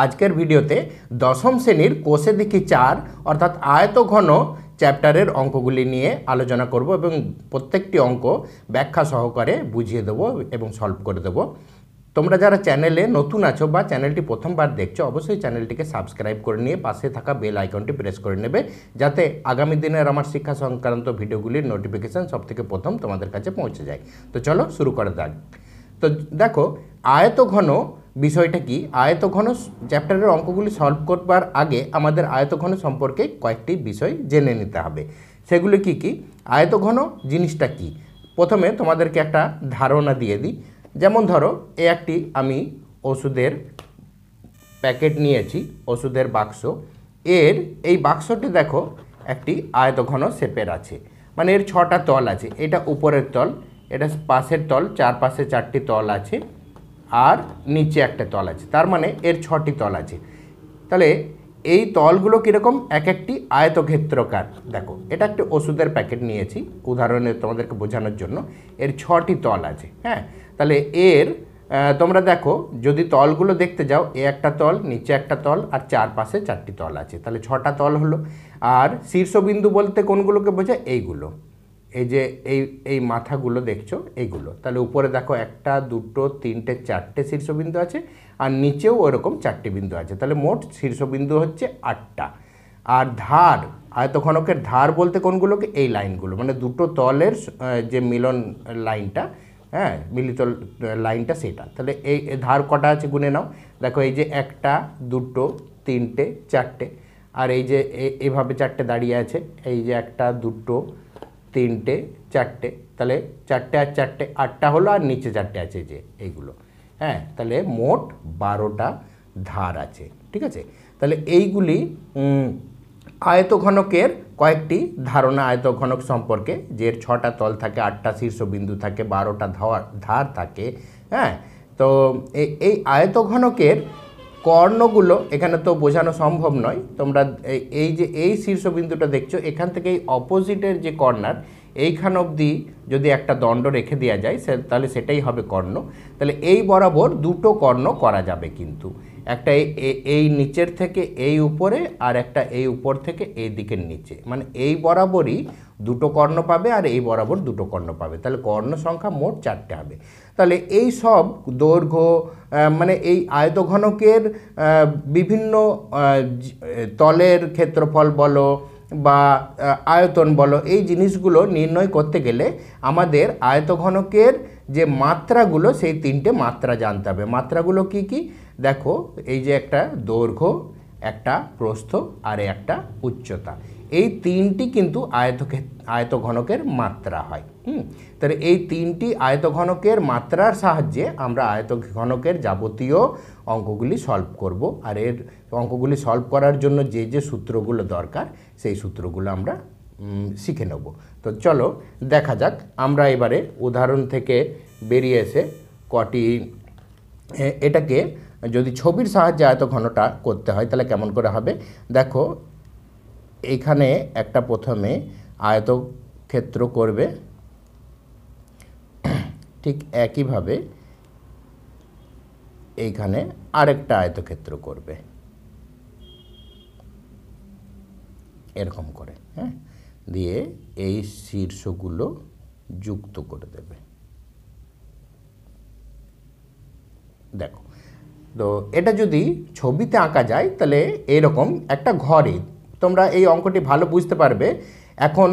আজকের ভিডিওতে দশম শ্রেণীর কোষে দেখি 4 অর্থাৎ আয়তঘন চ্যাপ্টারের অঙ্কগুলি নিয়ে আলোচনা করব এবং প্রত্যেকটি অঙ্ক ব্যাখ্যা সহকারে বুঝিয়ে দেব এবং সলভ করে দেব। তোমরা যারা চ্যানেলে নতুন আছো বা চ্যানেলটি প্রথমবার দেখছো অবশ্যই চ্যানেলটিকে সাবস্ক্রাইব করে নিয়ে পাশে থাকা বেল আইকনটি প্রেস করে নেবে, যাতে আগামী দিনের আমার শিক্ষা সংক্রান্ত ভিডিওগুলির নোটিফিকেশান সবথেকে প্রথম তোমাদের কাছে পৌঁছে যায়। তো চলো শুরু করা যাক। তো দেখো, আয়তঘন বিষয়টা কি? আয়তঘন চ্যাপ্টারের অঙ্কগুলি সলভ করবার আগে আমাদের আয়তঘন সম্পর্কে কয়েকটি বিষয় জেনে নিতে হবে। সেগুলি কি কি? আয়তঘন জিনিসটা কি? প্রথমে তোমাদেরকে একটা ধারণা দিয়ে দিই। যেমন ধরো, একটি আমি ওষুধের প্যাকেট নিয়েছি, ওষুধের বাক্স। এই বাক্সটি দেখো একটি আয়তঘন শেপের আছে, মানে এর 6টা তল আছে। এটা উপরের তল, এটা পাশের তল, চারপাশে 4টি তল আছে, আর নিচে একটা তল আছে। তার মানে এর 6টি তল আছে। তাহলে এই তলগুলো কীরকম? এক একটি আয়তক্ষেত্রকার। দেখো, এটা একটা ওষুধের প্যাকেট নিয়েছি উদাহরণে তোমাদেরকে বোঝানোর জন্য। এর 6টি তল আছে। হ্যাঁ, তাহলে তোমরা দেখো, যদি তলগুলো দেখতে যাও, একটা তল, নিচে একটা তল, আর চারপাশে 4টি তল আছে। তাহলে 6টা তল হলো। আর শীর্ষবিন্দু বলতে কোনগুলোকে বোঝায়? এইগুলো, এই যে এই মাথাগুলো দেখছো, এইগুলো। তাহলে উপরে দেখো 1, 2, 3, 4টে শীর্ষবিন্দু আছে, আর নিচেও ওরকম 4টি বিন্দু আছে। তাহলে মোট শীর্ষবিন্দু হচ্ছে 8টা। আর ধার, আয়তঘনকের ধার বলতে কোনগুলোকে? এই লাইনগুলো, মানে দুটো তলের যে মিলন লাইনটা, হ্যাঁ, মিলিত লাইনটা, সেটা। তাহলে এই ধার কটা আছে গুনে নাও। দেখো, এই যে 1, 2, 3, 4টে, আর এই যে এইভাবে 4টে দাঁড়িয়ে আছে। এই যে 1, 2, 3, 4টে, তাহলে 4টে আর 4টে 8টা হলো, আর নিচে 4টে আছে যে এইগুলো। হ্যাঁ, তাহলে মোট 12টা ধার আছে। ঠিক আছে, তাহলে এইগুলি আয়তঘনকের কয়েকটি ধারণা আয়তঘনক সম্পর্কে, যে 6টা তল থাকে, 8টা শীর্ষবিন্দু থাকে, 12টা ধার থাকে। হ্যাঁ, তো এই আয়তঘনকের কর্ণগুলো এখানে তো বোঝানো সম্ভব নয়। তোমরা এই যে এই শীর্ষবিন্দুটা দেখছো, এখান থেকে এই অপোজিটের যে কর্নার, এইখান অবধি যদি একটা দণ্ড রেখে দেওয়া যায়, তাহলে সেটাই হবে কর্ণ। তাহলে এই বরাবর দুটো কর্ণ করা যাবে, কিন্তু একটা এই নিচের থেকে এই উপরে, আর একটা এই উপর থেকে এই দিকের নিচে, মানে এই বরাবরই দুটো কর্ণ পাবে, আর এই বরাবর দুটো কর্ণ পাবে। তাহলে কর্ণ সংখ্যা মোট 4টে হবে। তাহলে এই সব দৈর্ঘ্য, মানে এই আয়তঘনকের বিভিন্ন তলের ক্ষেত্রফল বলো বা আয়তন বলো, এই জিনিসগুলো নির্ণয় করতে গেলে আমাদের আয়তঘনকের যে মাত্রাগুলো, সেই 3টে মাত্রা জানতে হবে। মাত্রাগুলো কি কি? দেখো, এই যে একটা দৈর্ঘ্য, একটা প্রস্থ, আর একটা উচ্চতা। এই 3টি কিন্তু আয়তঘনকের মাত্রা হয়। তাহলে এই 3টি আয়তঘনকের মাত্রার সাহায্যে আমরা আয়তঘনকের যাবতীয় অঙ্কগুলি সলভ করব। আর এর অঙ্কগুলি সলভ করার জন্য যে যে সূত্রগুলো দরকার, সেই সূত্রগুলো আমরা শিখে নেব। তো চলো দেখা যাক। আমরা এবারে উদাহরণ থেকে বেরিয়ে এসে এটাকে যদি ছবির সাহায্যে আয়তঘনটা করতে হয়, তাহলে কেমন করে হবে? দেখো, এইখানে একটা প্রথমে আয়তক্ষেত্র করবে, ঠিক একইভাবে এইখানে আরেকটা আয়তক্ষেত্র করবে, এরকম করে। হ্যাঁ, দিয়ে এই শীর্ষগুলো যুক্ত করে দেবে। দেখো, তো এটা যদি ছবিতে আঁকা যায়, তাহলে এরকম একটা ঘরে, তোমরা এই অঙ্কটি ভালো বুঝতে পারবে। এখন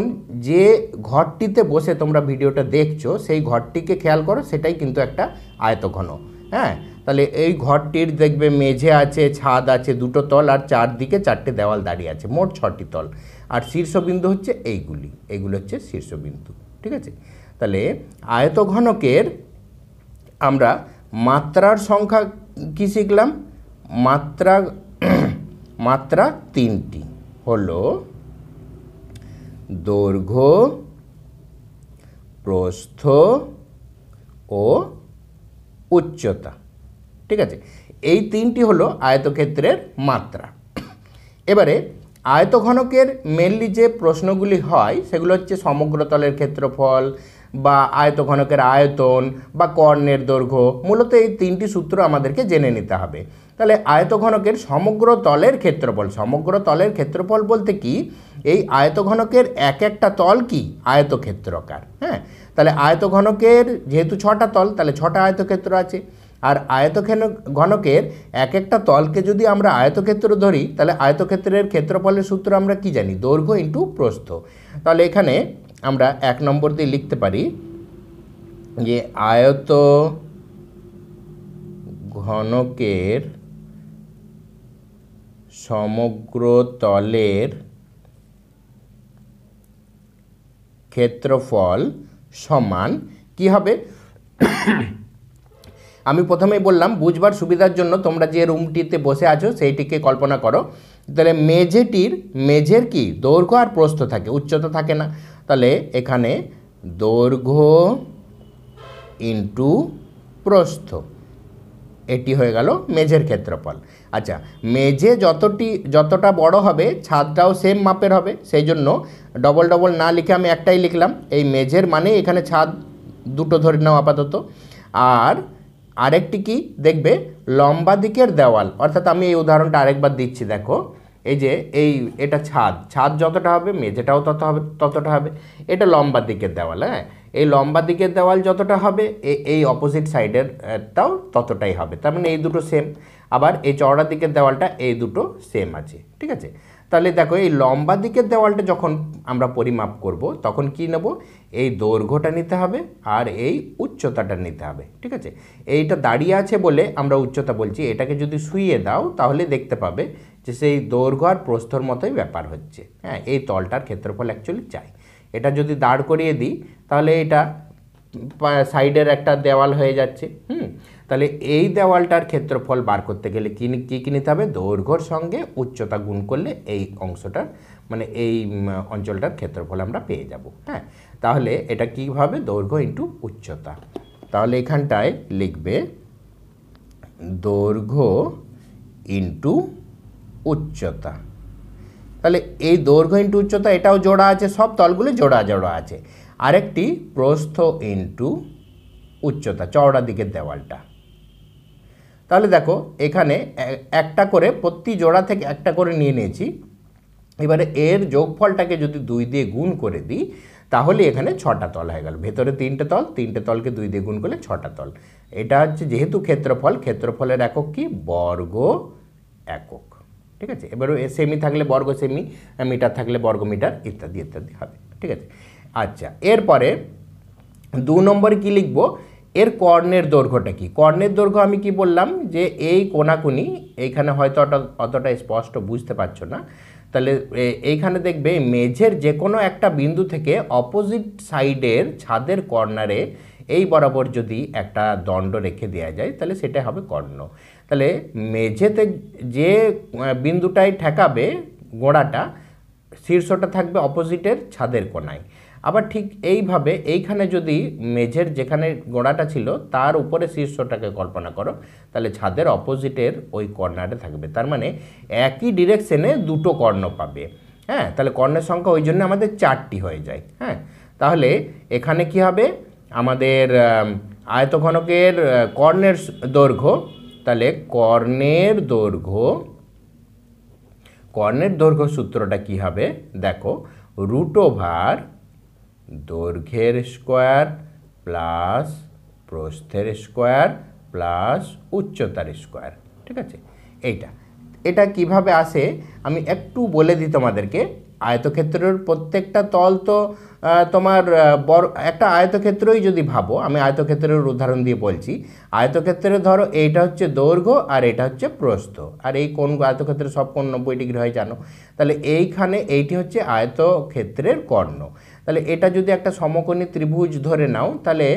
যে ঘরটিতে বসে তোমরা ভিডিওটা দেখছো, সেই ঘরটিকে খেয়াল করো, সেটাই কিন্তু একটা আয়তঘন। হ্যাঁ, তাহলে এই ঘরটির দেখবে মেঝে আছে, ছাদ আছে, দুটো তল, আর চারদিকে 4টে দেওয়াল দাঁড়িয়ে আছে, মোট 6টি তল। আর শীর্ষবিন্দু হচ্ছে এইগুলো হচ্ছে শীর্ষবিন্দু। ঠিক আছে, তাহলে আয়তঘনকের আমরা মাত্রার সংখ্যা কি শিখলাম? মাত্রা 3টি হলো দৈর্ঘ্য, প্রস্থ ও উচ্চতা। ঠিক আছে, এই 3টি হলো আয়তক্ষেত্রের মাত্রা। এবারে আয়তঘনকের মেনলি যে প্রশ্নগুলি হয়, সেগুলো হচ্ছে সমগ্রতলের ক্ষেত্রফল, বা আয়তঘনকের আয়তন, বা কর্ণের দৈর্ঘ্য। মূলত এই 3টি সূত্র আমাদেরকে জেনে নিতে হবে। তাহলে আয়তঘনকের সমগ্র তলের ক্ষেত্রফল, সমগ্র তলের ক্ষেত্রফল বলতে কি, এই আয়তঘনকের এক একটা তল কি আয়তক্ষেত্রাকার। হ্যাঁ, তাহলে আয়তঘনকের যেহেতু 6টা তল, তাহলে 6টা আয়তক্ষেত্র আছে। আর ঘনকের এক একটা তলকে যদি আমরা আয়তক্ষেত্র ধরি, তাহলে আয়তক্ষেত্রের ক্ষেত্রফলের সূত্র আমরা কি জানি, দৈর্ঘ্য ইন্টু প্রস্থ। তাহলে এখানে আমরা 1 নম্বর দিয়ে লিখতে পারি যে আয়ত ঘনকের সমগ্র তলের ক্ষেত্রফল সমান কি হবে। আমি প্রথমেই বললাম, বুঝবার সুবিধার জন্য তোমরা যে রুমটিতে বসে আছো সেইটিকে কল্পনা করো। তাহলে মেঝের কি দৈর্ঘ্য আর প্রস্থ থাকে, উচ্চতা থাকে না। তাহলে এখানে দৈর্ঘ্য ইন্টু প্রস্থ, এটি হয়ে গেল মেঝের ক্ষেত্রফল। আচ্ছা, মেঝে যতটা বড় হবে ছাদটাও সেম মাপের হবে, সেই জন্য ডবল ডবল না লিখে আমি একটাই লিখলাম। এই মেঝের মানে এখানে ছাদ দুটো ধরে নাও আপাতত। আর আরেকটি কি দেখবে, লম্বা দিকের দেওয়াল, অর্থাৎ আমি এই উদাহরণটা আরেকবার দিচ্ছি, দেখো এই যে এটা ছাদ যতটা হবে মেঝেটাও ততটা হবে। এটা লম্বা দিকের দেওয়াল। হ্যাঁ, এই লম্বা দিকের দেওয়াল যতটা হবে এই অপোজিট সাইডেরটাও ততটাই হবে, তার মানে এই দুটো সেম। আবার এই চওড়া দিকের দেওয়ালটা এই দুটো সেম আছে, ঠিক আছে। তাহলে দেখো এই লম্বা দিকের দেওয়ালটা যখন আমরা পরিমাপ করব তখন কি নেব, এই দৈর্ঘ্যটা নিতে হবে আর এই উচ্চতাটা নিতে হবে, ঠিক আছে। এইটা দাঁড়িয়ে আছে বলে আমরা উচ্চতা বলছি, এটাকে যদি শুইয়ে দাও তাহলে দেখতে পাবে যে সেই দৈর্ঘ্য আর প্রস্থর মতোই ব্যাপার হচ্ছে। হ্যাঁ, এই তলটার ক্ষেত্রফল অ্যাকচুয়ালি চাই। এটা যদি দাঁড় করিয়ে দিই তাহলে এটা সাইডের একটা দেওয়াল হয়ে যাচ্ছে। তাহলে এই দেওয়ালটার ক্ষেত্রফল বার করতে গেলে কী নিতে হবে, দৈর্ঘ্যর সঙ্গে উচ্চতা গুণ করলে এই অংশটার মানে এই অঞ্চলটার ক্ষেত্রফল আমরা পেয়ে যাব। হ্যাঁ, তাহলে এটা কীভাবে, দৈর্ঘ্য ইন্টু উচ্চতা। তাহলে এখানটায় লিখবে দৈর্ঘ্য ইন্টু উচ্চতা। তাহলে এই দৈর্ঘ্য ইন্টু উচ্চতা এটাও জোড়া আছে, সব তলগুলো জোড়া আছে। আরেকটি প্রস্থ ইন্টু উচ্চতা, চওড়া দিকের দেওয়ালটা। তাহলে দেখো এখানে একটা করে প্রতি জোড়া থেকে একটা করে নিয়ে নিয়েছি। এবারে এর যোগফলটাকে যদি 2 দিয়ে গুণ করে দিই তাহলে এখানে 6টা তল হয়ে গেল। ভেতরে 3টে তল, 3টে তলকে 2 দিয়ে গুণ করলে 6টা তল। এটা হচ্ছে যেহেতু ক্ষেত্রফলের একক কি, বর্গ একক, ঠিক আছে। এবারে সেমি থাকলে বর্গ সেমি, মিটার থাকলে বর্গ মিটার, ইত্যাদি ইত্যাদি হবে, ঠিক আছে। আচ্ছা, এরপরে 2 নম্বরে কি লিখব, এর কর্ণের দৈর্ঘ্যটা কি। কর্ণের দৈর্ঘ্য আমি কি বললাম যে এই কোণাকুনি, এইখানে হয়তো অতটা স্পষ্ট বুঝতে পারছো না। তাহলে এইখানে দেখবে মেঝের যে কোনো একটা বিন্দু থেকে অপোজিট সাইডের ছাদের কর্নারে এই বরাবর যদি একটা দণ্ড রেখে দেওয়া যায় তাহলে সেটা হবে কর্ণ। তাহলে মেঝেতে যে বিন্দুটাই ঠেকাবে গোড়াটা, শীর্ষটা থাকবে অপোজিটের ছাদের কোণায়। আবার ঠিক এইভাবে এইখানে যদি মেঝের যেখানে গোড়াটা ছিল তার উপরে শীর্ষটাকে কল্পনা করো, তাহলে ছাদের অপোজিটের ওই কর্নারে থাকবে। তার মানে একই ডিরেকশনে দুটো কর্ণ পাবে। হ্যাঁ, তাহলে কর্ণের সংখ্যা ওই জন্য আমাদের 4টি হয়ে যায়। হ্যাঁ, তাহলে এখানে কি হবে, আমাদের আয়তঘনকের কর্ণের দৈর্ঘ্য, তাহলে কর্ণের দৈর্ঘ্য সূত্রটা কি হবে দেখো, √ দৈর্ঘ্যের স্কোয়ার প্লাস প্রস্থের স্কোয়ার প্লাস উচ্চতার স্কোয়ার, ঠিক আছে। এটা কিভাবে আসে আমি একটু বলে দিই তোমাদেরকে। আয়তক্ষেত্রের প্রত্যেকটা তল তো তোমার বড় একটা আয়তক্ষেত্রই যদি ভাবো, আমি আয়তক্ষেত্রের উদাহরণ দিয়ে বলছি। আয়তক্ষেত্রে ধরো এইটা হচ্ছে দৈর্ঘ্য আর এটা হচ্ছে প্রস্থ, আর এই কোণ আয়তক্ষেত্রে সব কোণ 90 ডিগ্রি হয় জানো। তাহলে এইটি হচ্ছে আয়তক্ষেত্রের কর্ণ। তাহলে এটা যদি একটা সমকোণী ত্রিভুজ ধরে নাও, তাহলে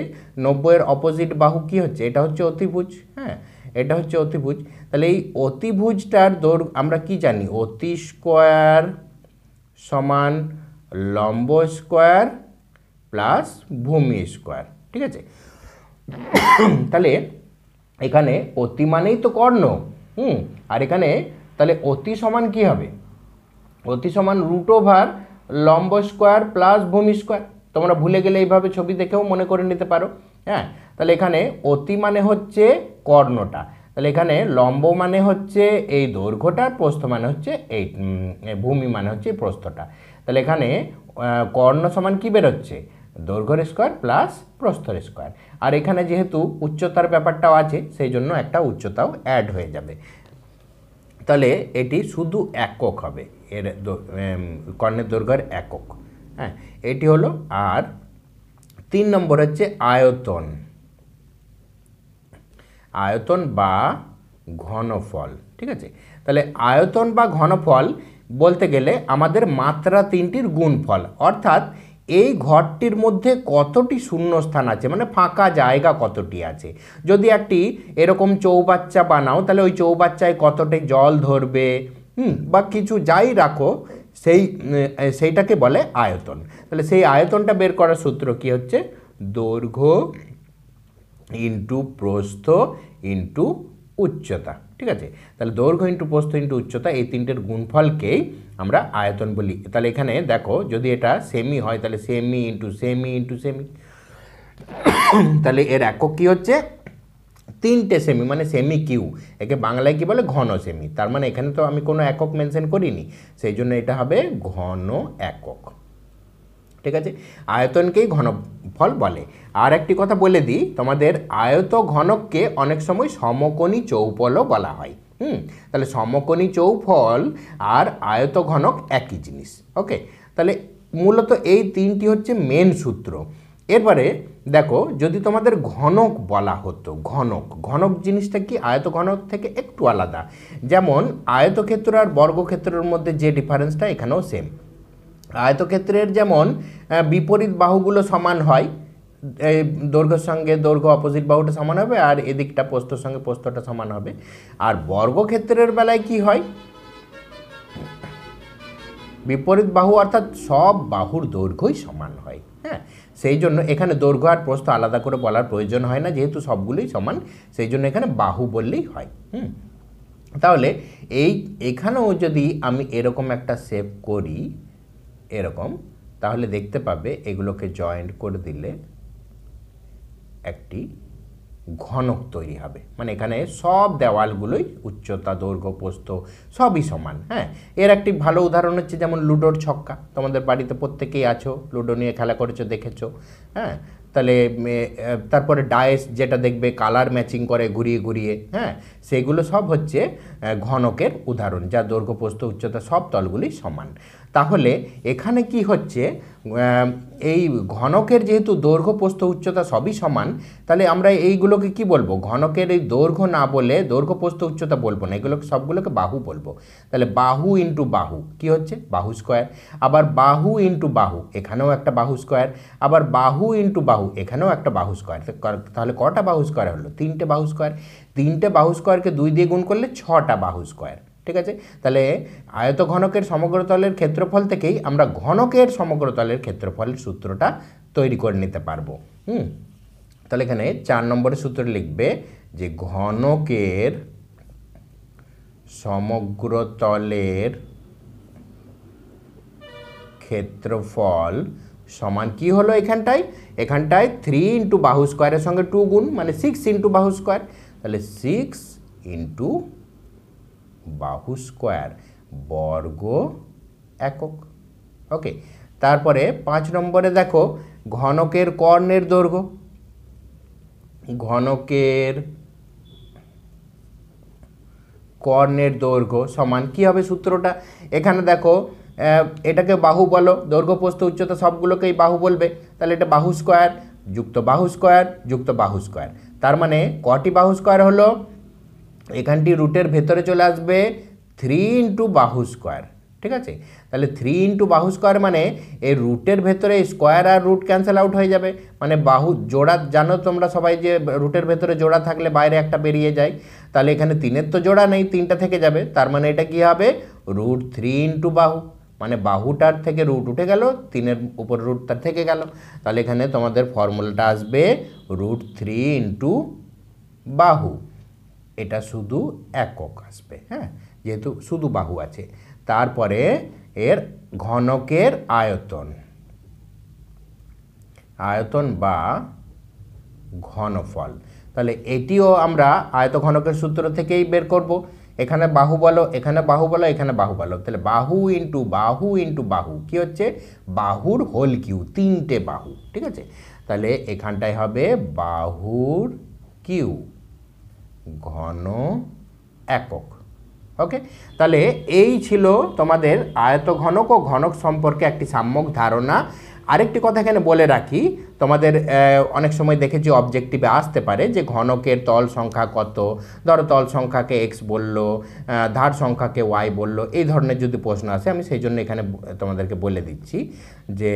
90-এর অপোজিট বাহু কি হচ্ছে, এটা হচ্ছে অতিভুজ। হ্যাঁ, এটা হচ্ছে অতিভুজ। তাহলে এই অতিভুজটার দৈর্ঘ্য আমরা কি জানি, অতি স্কোয়ার সমান লম্ব স্কোয়ার প্লাস ভূমি স্কোয়ার, ঠিক আছে। তাহলে এখানে অতি মানেই তো কর্ণ, আর এখানে তাহলে অতি সমান কি হবে, অতি সমান √ লম্ব স্কোয়ার প্লাস ভূমি স্কোয়ার। তোমরা ভুলে গেলে এইভাবে ছবি দেখেও মনে করে নিতে পারো। হ্যাঁ, তাহলে এখানে অতি মানে হচ্ছে কর্ণটা, তাহলে এখানে লম্ব মানে হচ্ছে এই দৈর্ঘ্যটা, প্রস্থ মানে হচ্ছে এই ভূমি মানে হচ্ছে এই প্রস্থটা। তাহলে এখানে কর্ণ সমান কি বেরোচ্ছে, দৈর্ঘ্যের স্কোয়ার প্লাস প্রস্থের স্কোয়ার। আর এখানে যেহেতু উচ্চতার ব্যাপারটাও আছে সেই জন্য একটা উচ্চতাও অ্যাড হয়ে যাবে। তাহলে এটি শুধু একক হবে, এর কর্ণের দৈর্ঘ্যের একক। হ্যাঁ, এটি হলো। আর 3 নম্বর হচ্ছে আয়তন, আয়তন বা ঘনফল। ঠিক আছে, তাহলে আয়তন বা ঘনফল বলতে গেলে আমাদের মাত্রা 3টির গুণফল, অর্থাৎ এই ঘরটির মধ্যে কতটি শূন্যস্থান আছে, মানে ফাঁকা জায়গা কতটি আছে। যদি একটি এরকম চৌবাচ্চা বানাও তাহলে ওই চৌবাচ্চায় কতটি জল ধরবে, বা কিছু যাই রাখো সেইটাকে বলে আয়তন। তাহলে সেই আয়তনটা বের করার সূত্র কি হচ্ছে, দৈর্ঘ্য ইন্টু প্রস্থ ইন্টু উচ্চতা। ঠিক আছে, তাহলে দৈর্ঘ্য ইন্টু প্রস্থ ইন্টু উচ্চতা এই 3টের গুণফলকেই আমরা আয়তন বলি। তাহলে এখানে দেখো যদি এটা সেমি হয় তাহলে cm into cm into cm, তাহলে এর একক কী হচ্ছে 3টে সেমি, মানে সেমি কিউ। একে বাংলায় কি বলে, ঘন সেমি। তার মানে এখানে তো আমি কোনো একক মেনশন করিনি, সেই জন্য এটা হবে ঘন একক। ঠিক আছে, আয়তনকেই ঘনফল বলে। আর একটি কথা বলে দিই তোমাদের, আয়ত ঘনককে অনেক সময় সমকোণী চৌফলও বলা হয়। তাহলে সমকোণী চৌফল আর আয়ত ঘনক একই জিনিস। ওকে, তাহলে মূলত এই 3টি হচ্ছে মেন সূত্র। এরপরে দেখো যদি তোমাদের ঘনক বলা হতো, ঘনক জিনিসটা কি আয়ত ঘনক থেকে একটু আলাদা। যেমন আয়তক্ষেত্র আর বর্গক্ষেত্রের মধ্যে যে ডিফারেন্সটা এখানেও সেম। আয়তক্ষেত্রের যেমন বিপরীত বাহুগুলো সমান হয়, এই দৈর্ঘ্যের সঙ্গে দৈর্ঘ্য অপোজিট বাহুটা সমান হবে, আর এদিকটা প্রস্থের সঙ্গে প্রস্থটা সমান হবে। আর বর্গক্ষেত্রের বেলায় কি হয়, বিপরীত বাহু অর্থাৎ সব বাহুর দৈর্ঘ্যই সমান হয়। হ্যাঁ, সেই জন্য এখানে দৈর্ঘ্য আর প্রস্থ আলাদা করে বলার প্রয়োজন হয় না, যেহেতু সবগুলোই সমান, সেই জন্য এখানে বাহু বললেই হয়। তাহলে এখানেও যদি আমি এরকম একটা শেপ করি এরকম, তাহলে দেখতে পাবে এগুলোকে জয়েন্ট করে দিলে একটি ঘনক তৈরি হবে। মানে এখানে সব দেওয়ালগুলোই উচ্চতা দৈর্ঘ্য প্রস্থ সবই সমান। হ্যাঁ, এর একটি ভালো উদাহরণ হচ্ছে যেমন লুডোর ছক্কা, তোমাদের বাড়িতে প্রত্যেকেই আছো, লুডো নিয়ে খেলা করেছো, দেখেছো। হ্যাঁ, তাহলে তারপরে ডায়েস যেটা দেখবে কালার ম্যাচিং করে ঘুরিয়ে ঘুরিয়ে, হ্যাঁ, সেগুলো সব হচ্ছে ঘনকের উদাহরণ, যা দৈর্ঘ্য প্রস্থ উচ্চতা সব তলগুলি সমান। তাহলে এখানে কি হচ্ছে, এই ঘনকের যেহেতু দৈর্ঘ্য প্রস্থ উচ্চতা সবই সমান, তাহলে আমরা এইগুলোকে কি বলবো, ঘনকের এই দৈর্ঘ্য না বলে দৈর্ঘ্য প্রস্থ উচ্চতা বলবো না, এগুলোকে সবগুলোকে বাহু বলবো। তাহলে বাহু ইন্টু বাহু কি হচ্ছে, বাহু স্কোয়ার। আবার বাহু ইন্টু বাহু, এখানেও একটা বাহু স্কোয়ার। আবার বাহু ইন্টু বাহু, এখানেও একটা বাহু স্কোয়ার। তাহলে কটা বাহু স্কোয়ার হলো, 3টে বাহু স্কোয়ার। 3টে বাহু স্কোয়ারকে 2 দিয়ে গুণ করলে 6টা বাহু স্কোয়ার। ঠিক আছে, তাহলে আয়ত ঘনকের সমগ্রতলের ক্ষেত্রফল থেকেই আমরা ঘনকের সমগ্রতলের ক্ষেত্রফলের সূত্রটা তৈরি করে নিতে পারবো। তাহলে এখানে 4 নম্বরের সূত্র লিখবে যে ঘনকের সমগ্রতলের ক্ষেত্রফল সমান কি হলো, এখানটায় 3 ইন্টু বাহু স্কোয়ারের সঙ্গে 2 গুণ, মানে 6 ইন্টু বাহু স্কোয়ার। তাহলে 6 ইন্টু বাহু স্কোয়ার বর্গ একক। ওকে, তারপরে 5 নম্বরে দেখো ঘনকের কর্ণের দৈর্ঘ্য, ঘনকের কর্ণের দৈর্ঘ্য সমান কি হবে সূত্রটা, এখানে দেখো এটাকে বাহু বলো, দৈর্ঘ্য প্রস্থ উচ্চতা সবগুলোকেই বাহু বলবে। তাহলে এটা বাহু স্কোয়ার যুক্ত বাহু স্কোয়ার যুক্ত বাহু স্কোয়ার, তার মানে কটি বাহু স্কোয়ার হলো, এখানটি রুটের ভেতরে চলে আসবে 3 ইন্টু বাহু স্কোয়ার। ঠিক আছে, তাহলে 3 ইন্টু বাহু স্কোয়ার মানে এই রুটের ভেতরে স্কোয়ার আর রুট ক্যান্সেল আউট হয়ে যাবে, মানে বাহু জোড়া, জানো তোমরা সবাই যে রুটের ভেতরে জোড়া থাকলে বাইরে একটা বেরিয়ে যায়। তাহলে এখানে 3-এর তো জোড়া নেই, 3টা থেকে যাবে, তার মানে এটা কি হবে √3 ইন্টু বাহু, মানে বাহুটার থেকে রুট উঠে গেল, 3-এর উপর রুটটা থেকে গেল। তাহলে এখানে তোমাদের ফর্মুলাটা আসবে √3 ইন্টু বাহু, এটা শুধু একক আসবে। হ্যাঁ, যেহেতু শুধু বাহু আছে। তারপরে এর ঘনকের আয়তন, আয়তন বা ঘনফল। তাহলে এটিও আমরা আয়তঘনকের সূত্র থেকেই বের করব। এখানে বাহু বলো, এখানে বাহু বলো, এখানে বাহু বলো, তাহলে বাহু ইন্টু বাহু ইন্টু বাহু কি হচ্ছে, বাহুর হোল কিউ, 3টে বাহু, ঠিক আছে। তাহলে এখানটায় হবে বাহুর কিউ ঘন একক। ওকে, তাহলে এই ছিল তোমাদের আয়তঘনক ও ঘনক সম্পর্কে একটি সাম্যক ধারণা। আরেকটি কথা এখানে বলে রাখি, তোমাদের অনেক সময় দেখেছি অবজেক্টিভে আসতে পারে যে ঘনকের তল সংখ্যা কত, ধরো তল সংখ্যাকে এক্স বললো, ধার সংখ্যাকে ওয়াই বললো, এই ধরনের যদি প্রশ্ন আসে আমি সেই জন্য এখানে তোমাদেরকে বলে দিচ্ছি যে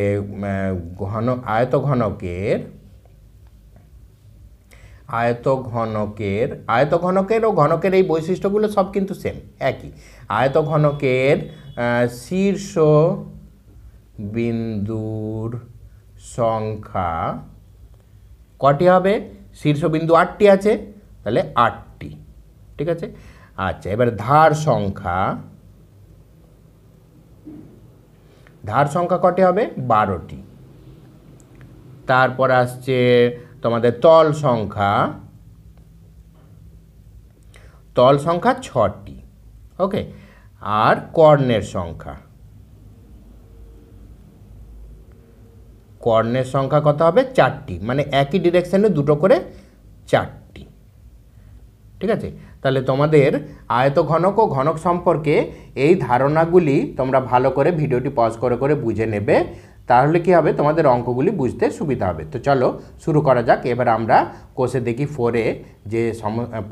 আয়তঘনকের ও ঘনকের এই বৈশিষ্ট্যগুলো সব কিন্তু সেম, একই। আয়তঘনকের শীর্ষ বিন্দুর সংখ্যা কটি হবে, শীর্ষবিন্দু 8টি আছে, তাহলে 8টি, ঠিক আছে। আচ্ছা, এবার ধার সংখ্যা কটি হবে, 12টি। তারপর আসছে তোমাদের তল সংখ্যা 6টি। ওকে, আর কর্ণের সংখ্যা কত হবে, 4টি, মানে একই ডিরেকশনে দুটো করে 4টি, ঠিক আছে। তাহলে তোমাদের আয়তঘনক ও ঘনক সম্পর্কে এই ধারণাগুলি তোমরা ভালো করে ভিডিওটি পজ করে করে বুঝে নেবে, তাহলে কি হবে, তোমাদের অঙ্কগুলি বুঝতে সুবিধা হবে। তো চলো শুরু করা যাক। এবার আমরা কোষে দেখি 4-এ যে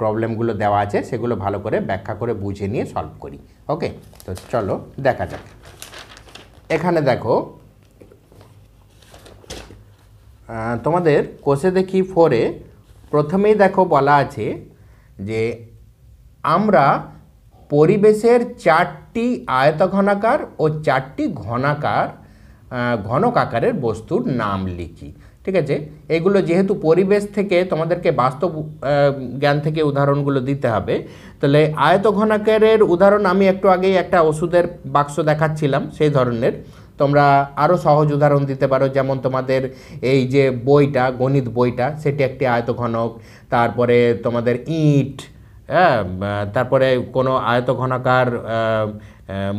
প্রবলেমগুলো দেওয়া আছে সেগুলো ভালো করে ব্যাখ্যা করে বুঝে নিয়ে সলভ করি। ওকে, তো চলো দেখা যাক। এখানে দেখো তোমাদের কোষে দেখি 4-এ প্রথমেই দেখো বলা আছে যে আমরা পরিবেশের 4টি আয়তঘনাকার ও 4টি ঘনক আকারের বস্তুর নাম লিখি, ঠিক আছে। এগুলো যেহেতু পরিবেশ থেকে তোমাদেরকে বাস্তব জ্ঞান থেকে উদাহরণগুলো দিতে হবে, তাহলে আয়তঘনাকারের উদাহরণ আমি একটু আগেই একটা ওষুধের বাক্স দেখাচ্ছিলাম, সেই ধরনের তোমরা আরও সহজ উদাহরণ দিতে পারো। যেমন তোমাদের এই যে বইটা, গণিত বইটা, সেটি একটি আয়তঘনক। তারপরে তোমাদের ইট, হ্যাঁ, তারপরে কোনো আয়তঘনাকার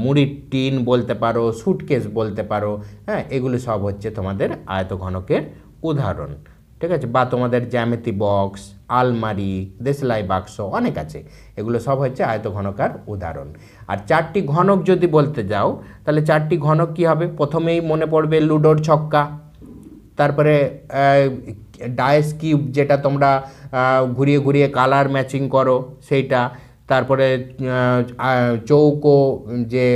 মুড়ির টিন বলতে পারো, সুটকেস বলতে পারো, হ্যাঁ, এগুলো সব হচ্ছে তোমাদের আয়তঘনকের উদাহরণ, ঠিক আছে। বা তোমাদের জ্যামিতি বক্স, আলমারি, দেশলাই বাক্স অনেক আছে, এগুলো সব হচ্ছে আয়তঘনকার উদাহরণ। আর 4টি ঘনক যদি বলতে যাও, তাহলে 4টি ঘনক কী হবে, প্রথমেই মনে পড়বে লুডোর ছক্কা, তারপরে ডায়েস কিউব যেটা তোমরা ঘুরিয়ে ঘুরিয়ে কালার ম্যাচিং করো সেইটা, তারপরে চৌকো যে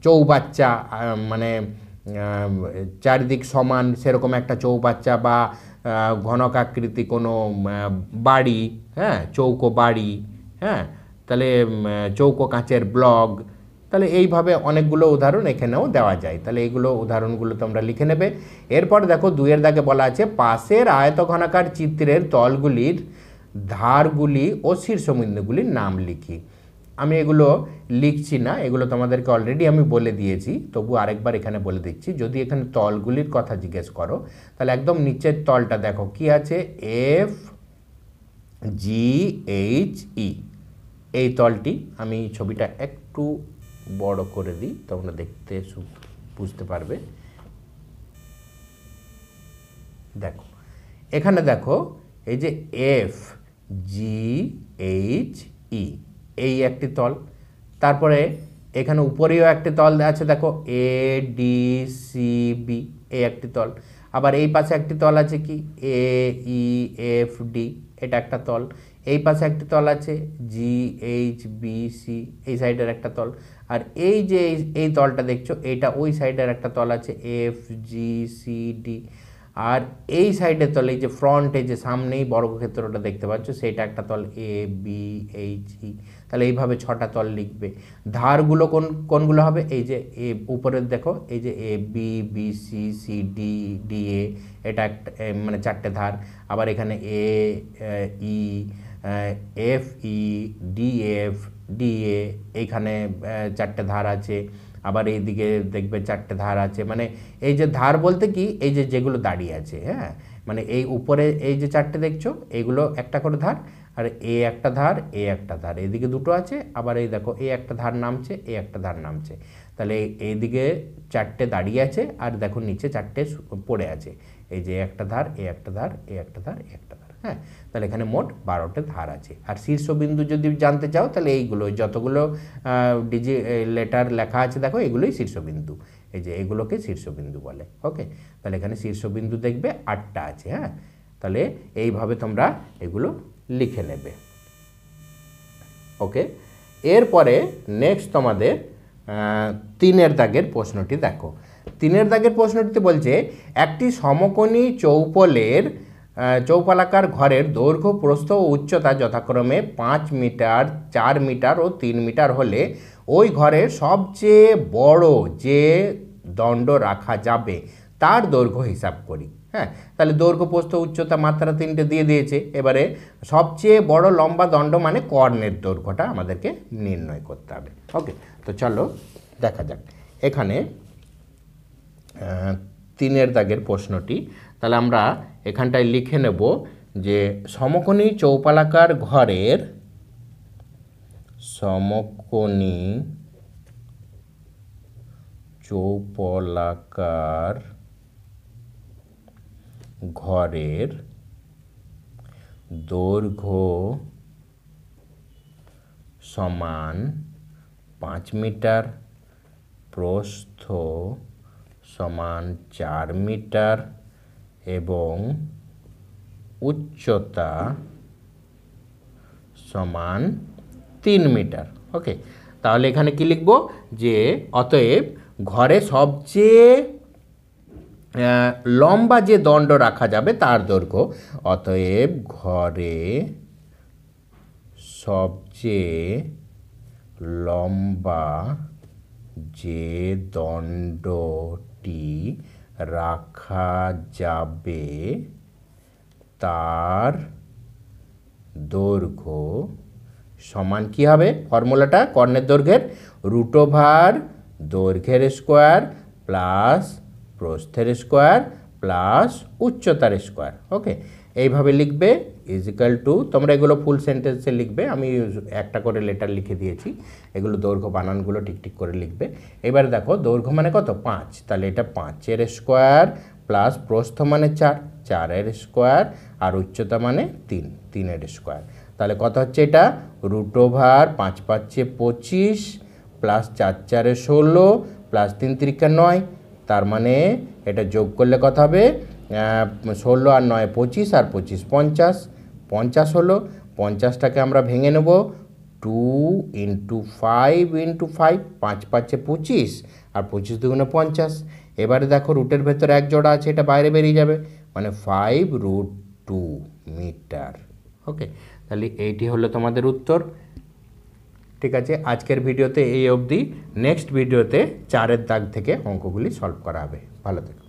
চৌবাচ্চা, মানে চারিদিক সমান সেরকম একটা চৌবাচ্চা, বা ঘনক আকৃতি কোনো বাড়ি, হ্যাঁ, চৌকো বাড়ি, হ্যাঁ, তাহলে চৌকো কাঁচের ব্লক, তাহলে এইভাবে অনেকগুলো উদাহরণ এখানেও দেওয়া যায়। তাহলে এইগুলো উদাহরণগুলো তোমরা লিখে নেবে। এরপর দেখো 2-এর দাগে বলা আছে পাশের আয়তঘনাকার চিত্রের তলগুলির ধারগুলি ও শীর্ষবিন্দুগুলির নাম লিখি। আমি এগুলো লিখছি না, এগুলো তোমাদেরকে অলরেডি আমি বলে দিয়েছি, তবু আরেকবার এখানে বলে দিচ্ছি। যদি এখানে তলগুলির কথা জিজ্ঞেস করো, তাহলে একদম নিচের তলটা দেখো কি আছে, FGHE, এই তলটি। আমি ছবিটা একটু বড় করে দিই, তোমরা দেখতে বুঝতে পারবে। দেখো এখানে দেখো এই যে FGHE, এই একটি তল। তারপরে এখানে উপরেও একটি তল আছে, দেখো ADCB, এই একটি তল। আবার এই পাশে একটি তল আছে কি AEFD, এটা একটা তল। এই পাশে একটি তল আছে GHBC, এই সাইডের একটা তল। আর এই যে এই তলটা দেখছো, এটা ওই সাইডের একটা তল আছে FGCD। আর এই সাইডের তলে, এই যে ফ্রন্টে যে সামনেই বর্গক্ষেত্রটা দেখতে পাচ্ছ, সেইটা একটা তল ABHE। তাহলে এইভাবে 6টা তল লিখবে। ধারগুলো কোনগুলো হবে, এই যে উপরের দেখো, এই যে ABBCCDDA, এটা একটা মানে 4টে ধার। আবার এখানে AEFEDFDA, এইখানে 4টে ধার আছে। আবার এইদিকে দেখবে 4টে ধার আছে। মানে এই যে ধার বলতে কি, এই যে যেগুলো দাঁড়িয়ে আছে, হ্যাঁ, মানে এই উপরে এই যে চারটে দেখছো এইগুলো একটা করে ধার, আর এ একটা ধার, এ একটা ধার, এদিকে দুটো আছে, আবার এই দেখো এ একটা ধার নামছে, এ একটা ধার নামছে, তাহলে এইদিকে চারটে দাঁড়িয়ে আছে, আর দেখো নিচে চারটে পড়ে আছে, এই যে একটা ধার, এ একটা ধার, এ একটা ধার, এ একটা ধার। হ্যাঁ, তাহলে এখানে মোট 12টে ধার আছে। আর শীর্ষবিন্দু যদি জানতে চাও তাহলে এইগুলো যতগুলো লেটার লেখা আছে দেখো এগুলোই শীর্ষবিন্দু, এই যে এগুলোকে শীর্ষবিন্দু বলে। ওকে, তাহলে এখানে শীর্ষবিন্দু দেখবে 8টা আছে। হ্যাঁ, তাহলে এইভাবে তোমরা এগুলো লিখে নেবে। ওকে, এরপরে নেক্সট তোমাদের 3-এর দাগের প্রশ্নটি দেখো। 3-এর দাগের প্রশ্নটিতে বলছে একটি সমকোণী চৌপালাকার ঘরের দৈর্ঘ্য, প্রস্থ ও উচ্চতা যথাক্রমে 5 মিটার, 4 মিটার ও 3 মিটার হলে ওই ঘরের সবচেয়ে বড় যে দণ্ড রাখা যাবে তার দৈর্ঘ্য হিসাব করি। হ্যাঁ, তাহলে দৈর্ঘ্য, প্রস্থ, উচ্চতা, মাত্রা 3টে দিয়ে দিয়েছে। এবারে সবচেয়ে বড় লম্বা দণ্ড মানে কর্ণের দৈর্ঘ্যটা আমাদেরকে নির্ণয় করতে হবে। ওকে, তো চলো দেখা যাক এখানে 3-এর দাগের প্রশ্নটি। তাহলে আমরা এখানটায় লিখে নেব যে সমকোণী চৌপালাকার ঘরের দৈর্ঘ্য সমান 5 মিটার, প্রস্থ সমান 4 মিটার এবং উচ্চতা সমান 3 মিটার। ওকে, তাহলে এখানে কি লিখব যে অতএব ঘরে সবচেয়ে লম্বা যে দণ্ড রাখা যাবে তার দৈর্ঘ্য, অতএব ঘরে সবচেয়ে লম্বা যে দণ্ডটি রাখা যাবে তার দৈর্ঘ্য সমান কি হবে, ফর্মুলাটা কর্ণের দৈর্ঘ্যের √ দৈর্ঘ্যের স্কোয়ার প্লাস প্রস্থের স্কোয়ার প্লাস উচ্চতার স্কোয়ার। ওকে, এইভাবে লিখবে ইজিক্যাল টু, তোমরা এগুলো ফুল সেন্টেন্সে লিখবে, আমি একটা করে লেটার লিখে দিয়েছি, এগুলো দৈর্ঘ্য বানানগুলো ঠিক করে লিখবে। এবারে দেখো দৈর্ঘ্য মানে কত, 5, তাহলে এটা 5-এর স্কোয়ার প্লাস প্রস্থ মানে 4, 4-এর স্কোয়ার আর উচ্চতা মানে 3, 3-এর স্কোয়ার। তাহলে কত হচ্ছে এটা, √ 5 × 5 = 25 প্লাস 4 × 4 = 16 প্লাস 3 × 3 = 9, তার মানে এটা যোগ করলে কত হবে, 16 আর 9 25 আর 25 50, 50 হলো। 50টাকে আমরা ভেঙে নেব 2 × 5 × 5, 5 × 5 = 25 আর 25 × 2 = 50। এবারে দেখো রুটের ভেতরে এক জোড়া আছে, এটা বাইরে বেরিয়ে যাবে, মানে 5√2 মিটার। ওকে, তাহলে এইটি হলো তোমাদের উত্তর। ঠিক আছে, আজকের ভিডিওতে এই অবধি। নেক্সট ভিডিওতে 4-এর দাগ থেকে অঙ্কগুলি সলভ করা হবে। ভালো থেকো।